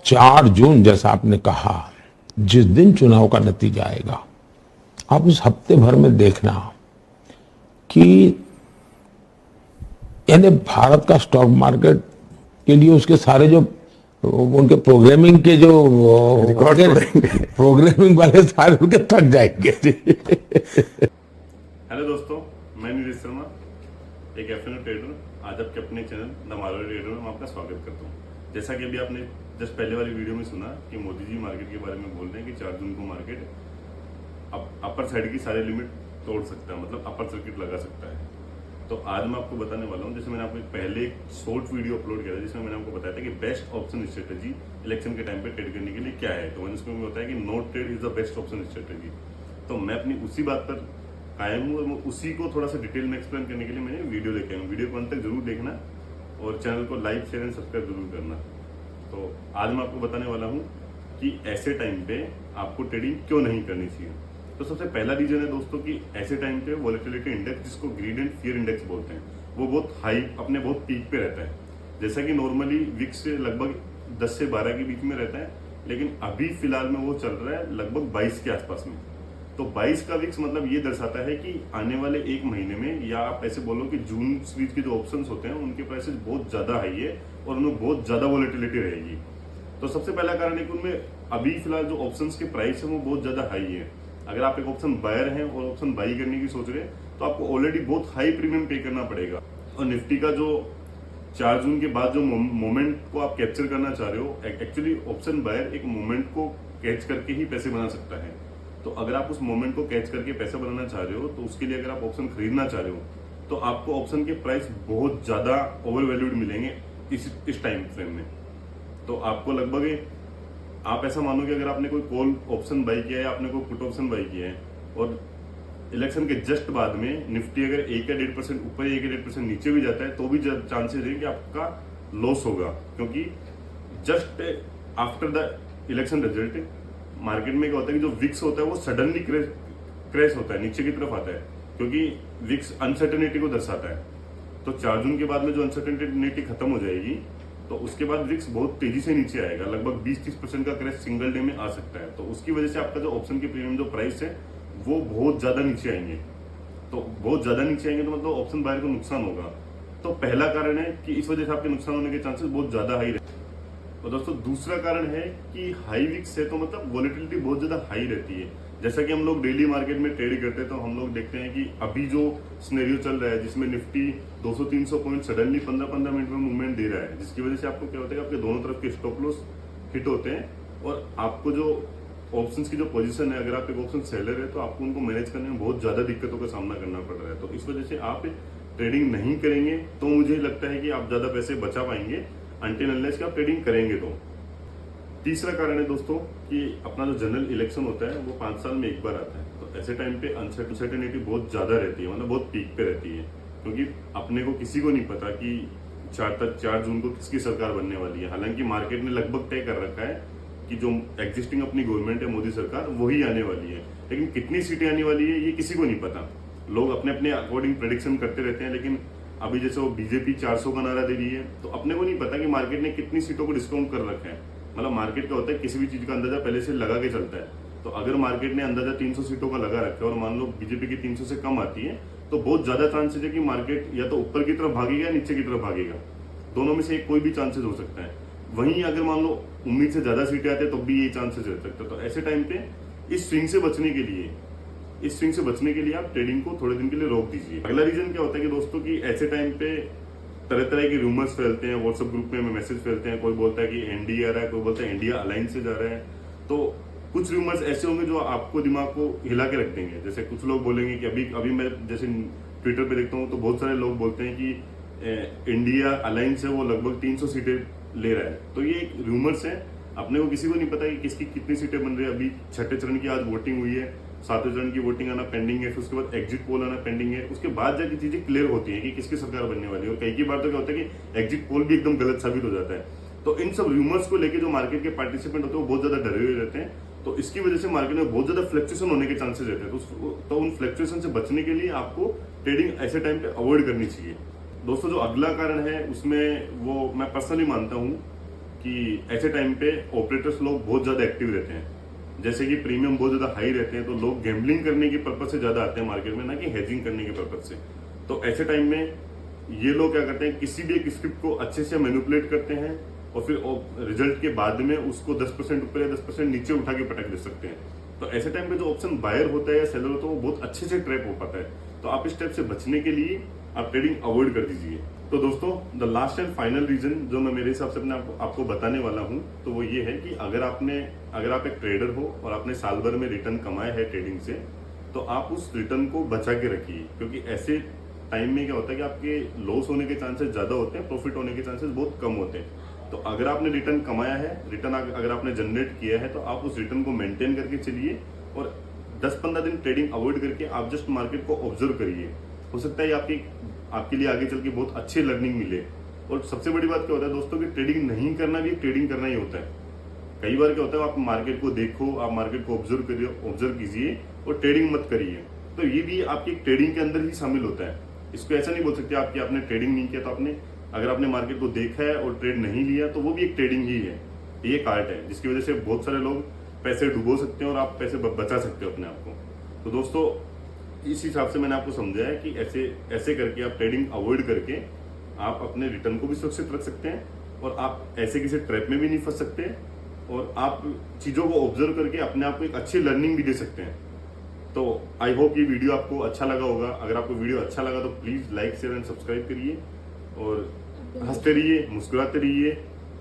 4 जून जैसा आपने कहा, जिस दिन चुनाव का नतीजा आएगा, आप उस हफ्ते भर में देखना कि यानी भारत का स्टॉक मार्केट के लिए उसके सारे जो उनके प्रोग्रामिंग के जो प्रोग्रामिंग वाले सारे उनके थक जाएंगे। हेलो दोस्तों, मैं नीरज शर्मा, एक एफएनओ ट्रेडर। आज आपके अपने चैनल द मार्केट ट्रेडर में आपका स्वागत करता हूँ। जैसा कि अभी आपने जस्ट पहले वाली वीडियो में सुना कि मोदी जी मार्केट के बारे में बोल रहे हैं कि 4 जून को मार्केट अपर साइड की सारी लिमिट तोड़ सकता है, मतलब अपर सर्किट लगा सकता है। तो आज मैं आपको बताने वाला हूँ, जैसे मैंने आपको पहले एक शॉर्ट वीडियो अपलोड किया था जिसमें मैंने आपको बताया था कि बेस्ट ऑप्शन स्ट्रेटेजी इलेक्शन के टाइम पे ट्रेड करने के लिए क्या है। तो मैंने उसमें बताया कि no trade is the best option strategy. तो मैं अपनी उसी बात पर कायम हूँ और मैं उसी को थोड़ा सा डिटेल में एक्सप्लेन करने के लिए मैंने वीडियो लेके आया हूँ। वीडियो को अंत तक जरूर देखना और चैनल को लाइक, शेयर एंड सब्सक्राइब जरूर करना। तो आज मैं आपको बताने वाला हूँ कि ऐसे टाइम पे आपको ट्रेडिंग क्यों नहीं करनी चाहिए। तो सबसे पहला रीजन है दोस्तों कि ऐसे टाइम पे वॉलेटिलिटी इंडेक्स, जिसको ग्रीड एंड फियर इंडेक्स बोलते हैं, वो बहुत हाई, अपने बहुत पीक पे रहता है। जैसा कि नॉर्मली विक्स से लगभग 10 से 12 के बीच में रहता है, लेकिन अभी फिलहाल में वो चल रहा है लगभग 22 के आसपास में। तो 22 का विक्स मतलब ये दर्शाता है कि आने वाले एक महीने में, या आप ऐसे बोलो कि जून सीरीज के जो ऑप्शन होते हैं उनके प्राइसेस बहुत ज्यादा हाई है और उनमें बहुत ज्यादा वॉलेटिलिटी रहेगी। तो सबसे पहला कारण है कि उनमें अभी फिलहाल जो ऑप्शंस के प्राइस है वो बहुत ज्यादा हाई है। अगर आप एक ऑप्शन बायर हैं और ऑप्शन बाई करने की सोच रहे हैं तो आपको ऑलरेडी बहुत हाई प्रीमियम पे करना पड़ेगा। और निफ्टी का जो 4 जून के बाद जो मोमेंट को आप कैप्चर करना चाह रहे हो, एक्चुअली ऑप्शन बायर एक मोमेंट को कैच करके ही पैसे बना सकता है। तो अगर आप उस मोमेंट को कैच करके पैसा बनाना चाह रहे हो तो उसके लिए अगर आप ऑप्शन खरीदना चाह रहे हो तो आपको ऑप्शन के प्राइस बहुत ज्यादा ओवर वैल्यूड मिलेंगे इस टाइम फ्रेम में। तो आपको लगभग, आप ऐसा मानो कि अगर आपने कोई कॉल ऑप्शन बाई किया है, आपने कोई पुट ऑप्शन बाई किया है और इलेक्शन के जस्ट बाद में निफ्टी अगर 1 या 1.5% ऊपर, 1 या 1.5% नीचे भी जाता है तो भी चांसेस है कि आपका लॉस होगा, क्योंकि just after the election result market में क्या होता है कि जो विक्स होता है वो सडनली क्रैश होता है, नीचे की तरफ आता है, क्योंकि विक्स अनसर्टेनिटी को दर्शाता है। तो 4 जून के बाद में जो अनसर्टेनिटी खत्म हो जाएगी तो उसके बाद विक्स बहुत तेजी से नीचे आएगा, लगभग 20-30% का क्रैश सिंगल डे में आ सकता है। तो उसकी वजह से आपका जो ऑप्शन के प्रीमियम जो प्राइस है वो बहुत ज्यादा नीचे आएंगे। तो बहुत ज्यादा नीचे आएंगे तो मतलब ऑप्शन बायर को नुकसान होगा। तो पहला कारण है कि इस वजह से आपके नुकसान होने के चांसेस बहुत ज्यादा हाई रहते हैं। और दोस्तों दूसरा कारण है कि हाई विक्स है तो मतलब वॉलेटिलिटी बहुत ज्यादा हाई रहती है। जैसा कि हम लोग डेली मार्केट में ट्रेड करते हैं तो हम लोग देखते हैं कि अभी जो सिनेरियो चल रहा है जिसमें निफ्टी 200-300 पॉइंट सडनली 15-15 मिनट में मूवमेंट दे रहा है, जिसकी वजह से आपको क्या होता है कि आपके दोनों तरफ के स्टॉप लॉस हिट होते हैं और आपको जो ऑप्शंस की जो पोजीशन है, अगर आप एक ऑप्शन सेलर है तो आपको उनको मैनेज करने में बहुत ज्यादा दिक्कतों का सामना करना पड़ रहा है। तो इस वजह से आप ट्रेडिंग नहीं करेंगे तो मुझे लगता है कि आप ज्यादा पैसे बचा पाएंगे अनटिल अनलेस कि आप ट्रेडिंग करेंगे। तो तीसरा कारण है दोस्तों कि अपना जो जनरल इलेक्शन होता है वो 5 साल में एक बार आता है। तो ऐसे टाइम पे अनसर्टेनिटी बहुत ज्यादा रहती है, मतलब बहुत पीक पे रहती है, क्योंकि अपने को किसी को नहीं पता कि 4 जून को किसकी सरकार बनने वाली है। हालांकि मार्केट ने लगभग तय कर रखा है कि जो एग्जिस्टिंग अपनी गवर्नमेंट है, मोदी सरकार, वही आने वाली है, लेकिन कितनी सीटें आने वाली है ये किसी को नहीं पता। लोग अपने अपने अकॉर्डिंग प्रेडिक्शन करते रहते हैं, लेकिन अभी जैसे वो बीजेपी 400 का नारा दे रही है तो अपने को नहीं पता कि मार्केट ने कितनी सीटों को डिस्काउंट कर रखा है। मतलब मार्केट का होता है किसी भी चीज का अंदाजा पहले से लगा के चलता है। तो अगर मार्केट ने अंदाजा 300 सीटों का लगा रखा है और मान लो बीजेपी की 300 से कम आती है तो बहुत ज्यादा चांसेस है कि मार्केट या तो ऊपर की तरफ भागेगा या नीचे की तरफ भागेगा, दोनों में से एक कोई भी चांसेस हो सकता है। वहीं अगर मान लो उम्मीद से ज्यादा सीटें आती है तो भी ये चांसेस रह सकते हैं। तो ऐसे टाइम पे इस स्विंग से बचने के लिए आप ट्रेडिंग को थोड़े दिन के लिए रोक दीजिए। अगला रीजन क्या होता है कि दोस्तों की ऐसे टाइम पे तरह तरह के रूमर्स फैलते हैं, व्हाट्सएप ग्रुप में मैसेज फैलते हैं। कोई बोलता है कि एनडीए आ रहा है, कोई बोलता है इंडिया अलायंस से जा रहा है। तो कुछ रूमर्स ऐसे होंगे जो आपको दिमाग को हिला के रख देंगे। जैसे कुछ लोग बोलेंगे कि अभी मैं जैसे ट्विटर पे देखता हूँ तो बहुत सारे लोग बोलते हैं कि इंडिया अलायंस है वो लगभग 300 सीटें ले रहा है। तो ये एक रूमर्स है, अपने को किसी को नहीं पता कि किसकी कितनी सीटें बन रही है। अभी 6ठे चरण की आज वोटिंग हुई है, 7वें चरण की वोटिंग आना पेंडिंग है, फिर उसके बाद एग्जिट पोल आना पेंडिंग है। उसके बाद जाके चीजें क्लियर होती है कि किसकी सरकार बनने वाली है। और कई बार तो क्या होता है कि एग्जिट पोल भी एकदम गलत साबित हो जाता है। तो इन सब रूमर्स को लेके जो मार्केट के पार्टिसिपेंट होते हैं वो बहुत ज्यादा डरे हुए रहते हैं। तो इसकी वजह से मार्केट में बहुत ज्यादा फ्लक्चुएशन होने के चांसेस रहते हैं। तो उन फ्लक्चुएशन से बचने के लिए आपको ट्रेडिंग ऐसे टाइम पे अवॉइड करनी चाहिए। दोस्तों जो अगला कारण है उसमें वो मैं पर्सनली मानता हूँ कि ऐसे टाइम पे ऑपरेटर्स लोग बहुत ज्यादा एक्टिव रहते हैं। जैसे कि प्रीमियम बहुत ज्यादा हाई रहते हैं तो लोग गैम्बलिंग करने के पर्पज से ज्यादा आते हैं मार्केट में, ना कि हेजिंग करने के पर्पज से। तो ऐसे टाइम में ये लोग क्या करते हैं, किसी भी एक स्क्रिप्ट को अच्छे से मैनिपुलेट करते हैं और फिर रिजल्ट के बाद में उसको 10% ऊपर या 10% नीचे उठा के पटक दे सकते हैं। तो ऐसे टाइम पे जो ऑप्शन बायर होता है या सेलर होता है वो बहुत अच्छे से ट्रैप हो पाता है। तो आप इस टाइप से बचने के लिए आप ट्रेडिंग अवॉइड कर दीजिए। तो दोस्तों, the last and final reason जो मैं मेरे हिसाब से अपने आपको बताने वाला हूं, तो वो ये है कि अगर आप एक ट्रेडर हो और आपने साल भर में रिटर्न कमाया है ट्रेडिंग से, तो आप उस रिटर्न को बचा के रखिए। क्योंकि ऐसे टाइम में क्या होता है कि आपके लॉस होने के चांसेस ज्यादा होते हैं, प्रॉफिट होने के चांसेस बहुत कम होते हैं। तो अगर आपने रिटर्न कमाया है, रिटर्न अगर आपने जनरेट किया है, तो आप उस रिटर्न को मेंटेन करके चलिए और 10-15 दिन ट्रेडिंग अवॉइड करके आप जस्ट मार्केट को ऑब्जर्व करिए। हो सकता है आपके लिए आगे चल के बहुत अच्छी लर्निंग मिले। और सबसे बड़ी बात क्या होता है दोस्तों कि ट्रेडिंग नहीं करना भी ट्रेडिंग करना ही होता है। कई बार क्या होता है, आप मार्केट को देखो, आप मार्केट को ऑब्जर्व कीजिए और ट्रेडिंग मत करिए। तो ये भी आपकी ट्रेडिंग के अंदर ही शामिल होता है। इसको ऐसा नहीं बोल सकते आपकी आपने ट्रेडिंग नहीं किया तो अगर आपने मार्केट को देखा है और ट्रेड नहीं लिया तो वो भी एक ट्रेडिंग ही है। ये एक आर्ट है जिसकी वजह से बहुत सारे लोग पैसे डुबो सकते हैं और आप पैसे बचा सकते हो अपने आप को। तो दोस्तों, इस हिसाब से मैंने आपको समझाया कि ऐसे करके आप ट्रेडिंग अवॉइड करके आप अपने रिटर्न को भी सुरक्षित रख सकते हैं और आप ऐसे किसी ट्रैप में भी नहीं फंस सकते और आप चीजों को ऑब्जर्व करके अपने आप को एक अच्छी लर्निंग भी दे सकते हैं। तो आई होप ये वीडियो आपको अच्छा लगा होगा। अगर आपको वीडियो अच्छा लगा तो please like share and subscribe करिए और हंसते रहिए, मुस्कुराते रहिए